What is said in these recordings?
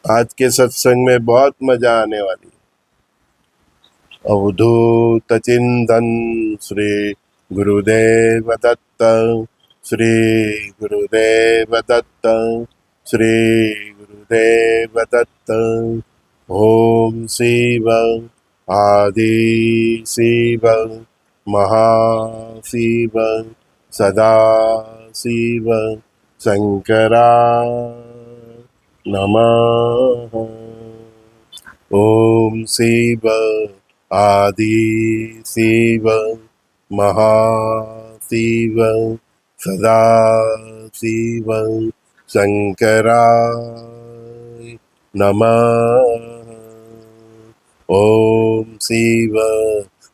आज के सत्संग में बहुत मजा आने वाली है। अवधूत चिंतन श्री गुरुदेव दत्त, श्री गुरुदेव दत्त, श्री गुरुदेव दत्त। ओम शिव आदि शिव महाशिव सदा शिव शंकरा नमः। ओम शिव आदि शिव महाशिव सदा शिव शंकराय नमः। ओम शिव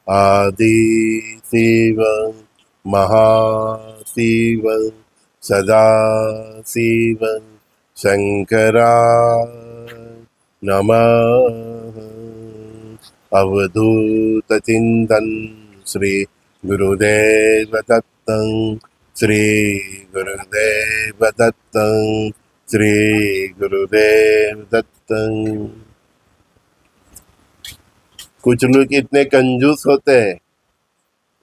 आदि शिव महाशिव सदा शिव शंकराय नमः। अवधूत चिंतन श्री गुरुदेव दत्त, श्री गुरुदेव दत्त, श्री गुरुदेव दत्त। कुछ लोग इतने कंजूस होते हैं,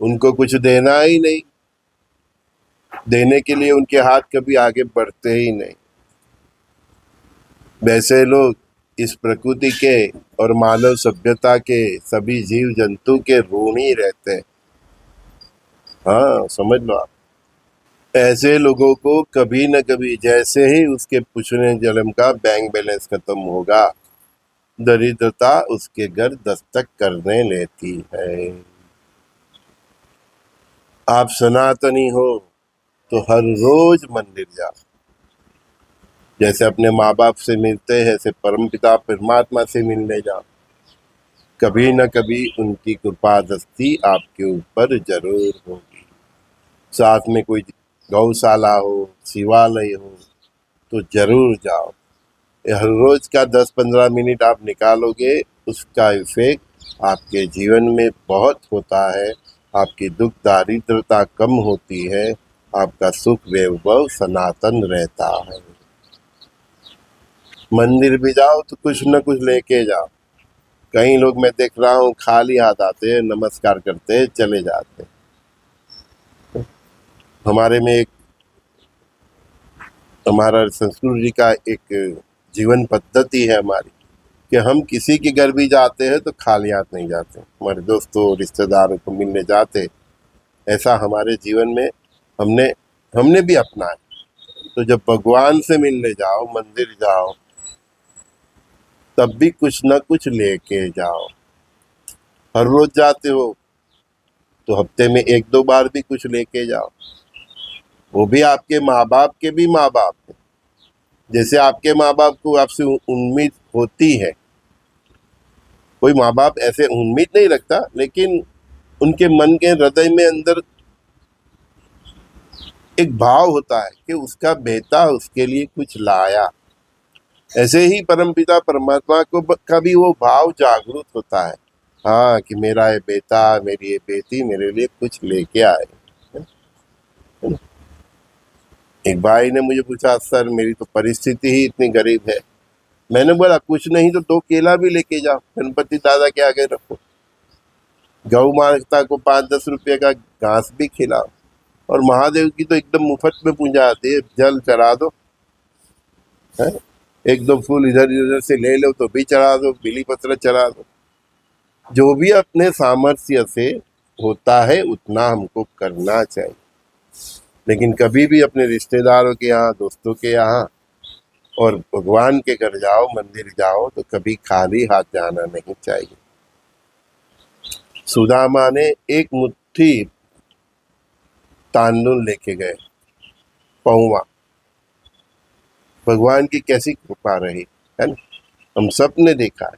उनको कुछ देना ही नहीं, देने के लिए उनके हाथ कभी आगे बढ़ते ही नहीं। वैसे लोग इस प्रकृति के और मानव सभ्यता के सभी जीव जंतु के ऋणी रहते हैं। हाँ, समझ लो आप। ऐसे लोगों को कभी न कभी जैसे ही उसके पुण्य जन्म का बैंक बैलेंस खत्म होगा, दरिद्रता उसके घर दस्तक करने लेती है। आप सनातनी हो तो हर रोज मंदिर जाओ। जैसे अपने माँ बाप से मिलते हैं, ऐसे परमपिता परमात्मा से मिलने जाओ। कभी न कभी उनकी कृपा दृष्टि आपके ऊपर जरूर होगी। साथ में कोई गौशाला हो, शिवालय हो तो जरूर जाओ। हर रोज का 10-15 मिनट आप निकालोगे, उसका इफेक्ट आपके जीवन में बहुत होता है। आपकी दुख दारिद्रता कम होती है, आपका सुख वैभव सनातन रहता है। मंदिर भी जाओ तो कुछ न कुछ लेके जाओ। कई लोग मैं देख रहा हूँ खाली हाथ आते हैं, नमस्कार करते हैं, चले जाते हैं। हमारे में एक हमारा संस्कृति का एक जीवन पद्धति है हमारी कि हम किसी के घर भी जाते हैं तो खाली हाथ नहीं जाते। हमारे दोस्तों रिश्तेदारों को मिलने जाते, ऐसा हमारे जीवन में हमने भी अपनाया। तो जब भगवान से मिलने जाओ, मंदिर जाओ, तब भी कुछ न कुछ लेके जाओ। हर रोज जाते हो तो हफ्ते में 1-2 बार भी कुछ लेके जाओ। वो भी आपके माँ बाप के भी माँ बाप हैं। जैसे आपके माँ बाप को आपसे उम्मीद होती है, कोई माँ बाप ऐसे उम्मीद नहीं रखता, लेकिन उनके मन के हृदय में अंदर एक भाव होता है कि उसका बेटा उसके लिए कुछ लाया। ऐसे ही परमपिता परमात्मा को का भी वो भाव जागरूक होता है, हाँ, कि मेरा ये बेटा मेरी ये बेटी मेरे लिए कुछ लेके आए। एक भाई ने मुझे पूछा, सर मेरी तो परिस्थिति ही इतनी गरीब है। मैंने बोला कुछ नहीं तो 2 केला भी लेके जाओ, गणपति दादा के आगे रखो। गौ माता को 5-10 रुपये का घास भी खिलाओ। और महादेव की तो एकदम मुफ्त में पूजा आती है, जल चढ़ा दो, है? 1-2 फूल इधर उधर से ले लो तो भी चढ़ा दो, बिली पत्र चढ़ा दो। जो भी अपने सामर्थ्य से होता है उतना हमको करना चाहिए। लेकिन कभी भी अपने रिश्तेदारों के यहाँ, दोस्तों के यहाँ और भगवान के घर जाओ, मंदिर जाओ तो कभी खाली हाथ जाना नहीं चाहिए। सुदामा ने एक मुट्ठी तांदुल लेके गए, पौवा। भगवान की कैसी कृपा रही, है ना? हम सब ने देखा है,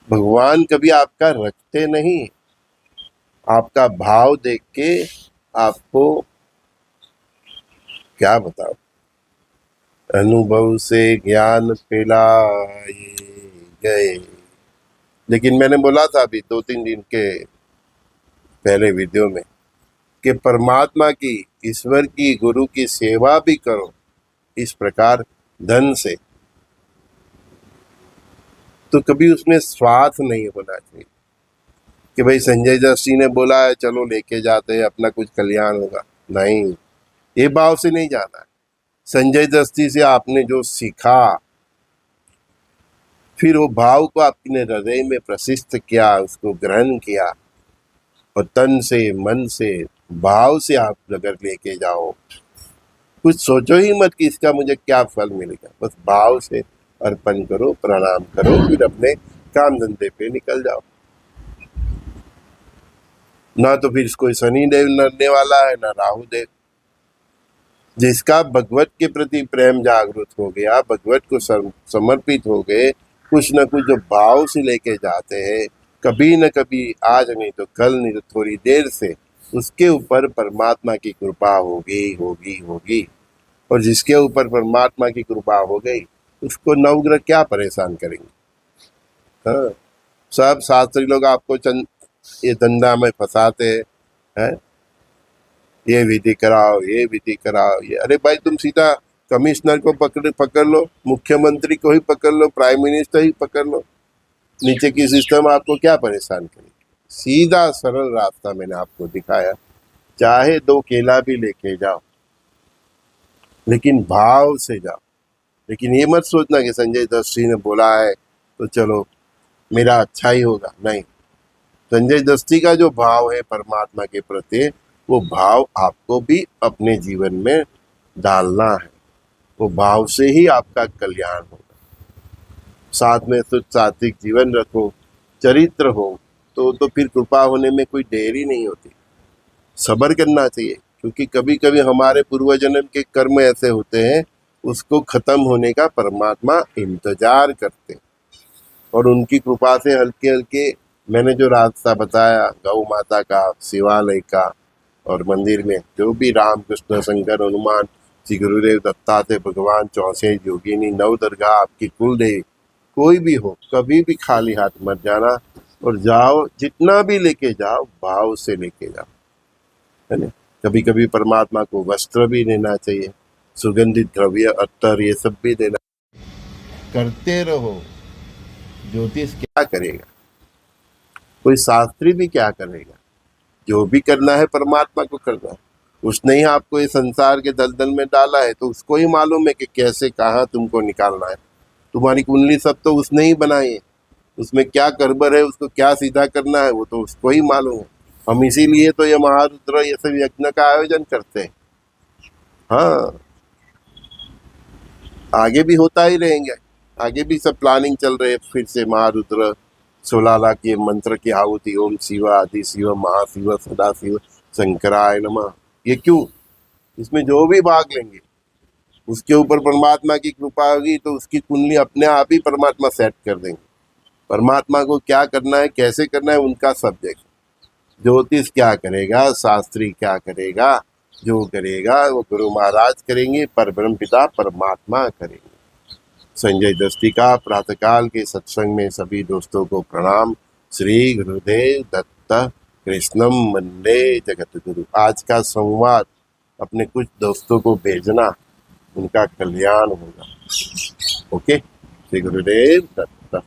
भगवान कभी आपका रखते नहीं, आपका भाव देख के आपको क्या बताओ, अनुभव से ज्ञान पिलाए गए। लेकिन मैंने बोला था अभी 2-3 दिन के पहले वीडियो में कि परमात्मा की, ईश्वर की, गुरु की सेवा भी करो इस प्रकार धन से। तो कभी उसमें स्वार्थ नहीं होना चाहिए कि भाई संजय दत्त जी ने बोला है चलो लेके जाते हैं अपना कुछ कल्याण होगा। नहीं, ये भाव से नहीं जाना है। संजय दत्त जी से आपने जो सीखा, फिर वो भाव को अपने हृदय में प्रशिष्ट किया, उसको ग्रहण किया और तन से मन से भाव से आप अगर लेके जाओ, कुछ सोचो ही मत कि इसका मुझे क्या फल मिलेगा, बस भाव से अर्पण करो, प्रणाम करो, फिर अपने काम धंधे पे निकल जाओ। ना तो फिर कोई शनि देव लड़ने वाला है, ना राहु देव। जिसका भगवत के प्रति प्रेम जागृत हो गया, भगवत को समर्पित हो गए, कुछ न कुछ जो भाव से लेके जाते हैं, कभी न कभी, आज नहीं तो कल, नहीं तो थोड़ी देर से उसके ऊपर परमात्मा की कृपा होगी होगी होगी। और जिसके ऊपर परमात्मा की कृपा हो गई, उसको नवग्रह क्या परेशान करेंगे। हाँ, सब शास्त्री लोग आपको ये धंधा में फंसाते हैं, ये विधि कराओ, ये विधि कराओ, ये। अरे भाई, तुम सीधा कमिश्नर को पकड़ लो, मुख्यमंत्री को ही पकड़ लो, प्राइम मिनिस्टर ही पकड़ लो, नीचे की सिस्टम आपको क्या परेशान करेगी। सीधा सरल रास्ता मैंने आपको दिखाया, चाहे 2 केला भी लेके जाओ, लेकिन भाव से जाओ। लेकिन ये मत सोचना कि संजय दत्त जी ने बोला है तो चलो मेरा अच्छा ही होगा। नहीं, संजय दत्त जी का जो भाव है परमात्मा के प्रति, वो भाव आपको भी अपने जीवन में डालना है। वो भाव से ही आपका कल्याण होगा। साथ में तो सात्विक जीवन रखो, चरित्र हो, तो फिर कृपा होने में कोई देरी नहीं होती। सब्र करना चाहिए, क्योंकि कभी कभी हमारे पूर्व जन्म के कर्म ऐसे होते हैं, उसको खत्म होने का परमात्मा इंतजार करते हैं। और उनकी कृपा से हल्के हल्के मैंने जो रास्ता बताया, गौ माता का, शिवालय का, और मंदिर में जो भी राम कृष्ण शंकर हनुमान श्री गुरुदेव दत्तात्रेय भगवान, 64 योगिनी, 9 दरगाह, आपकी कुल देवी, कोई भी हो, कभी भी खाली हाथ मत जाना। और जाओ, जितना भी लेके जाओ, भाव से लेके जाओ, है ना। कभी कभी परमात्मा को वस्त्र भी देना चाहिए, सुगंधित द्रव्य, अत्तर, ये सब भी देना। करते रहो। ज्योतिष क्या करेगा, कोई शास्त्री भी क्या करेगा, जो भी करना है परमात्मा को करना है। उसने ही आपको ये संसार के दलदल में डाला है, तो उसको ही मालूम है कि कैसे कहाँ तुमको निकालना है। तुम्हारी कुंडली सब तो उसने ही बनाई है, उसमें क्या गड़बड़ है, उसको क्या सीधा करना है, वो तो उसको ही मालूम है। हम इसीलिए तो ये महारुद्र, ये सब यज्ञ का आयोजन करते हैं। हाँ, आगे भी होता ही रहेंगे, आगे भी सब प्लानिंग चल रहे। फिर से महारुद्र 16 लाख के मंत्र की आहुति, ओम शिव आदि शिव महाशिव सदा शिव शंकराय नमः। ये क्यों? इसमें जो भी भाग लेंगे, उसके ऊपर परमात्मा की कृपा होगी, तो उसकी कुंडली अपने आप ही परमात्मा सेट कर देंगे। परमात्मा को क्या करना है, कैसे करना है, उनका सब्जेक्ट। ज्योतिष क्या करेगा, शास्त्री क्या करेगा, जो करेगा वो गुरु महाराज करेंगे, परब्रह्म पिता परमात्मा करेंगे। संजय दत्त का प्रातःकाल के सत्संग में सभी दोस्तों को प्रणाम। श्री गुरुदेव दत्त कृष्णम वंदे जगत गुरु। आज का संवाद अपने कुछ दोस्तों को भेजना, उनका कल्याण होगा। ओके, श्री गुरुदेव दत्त।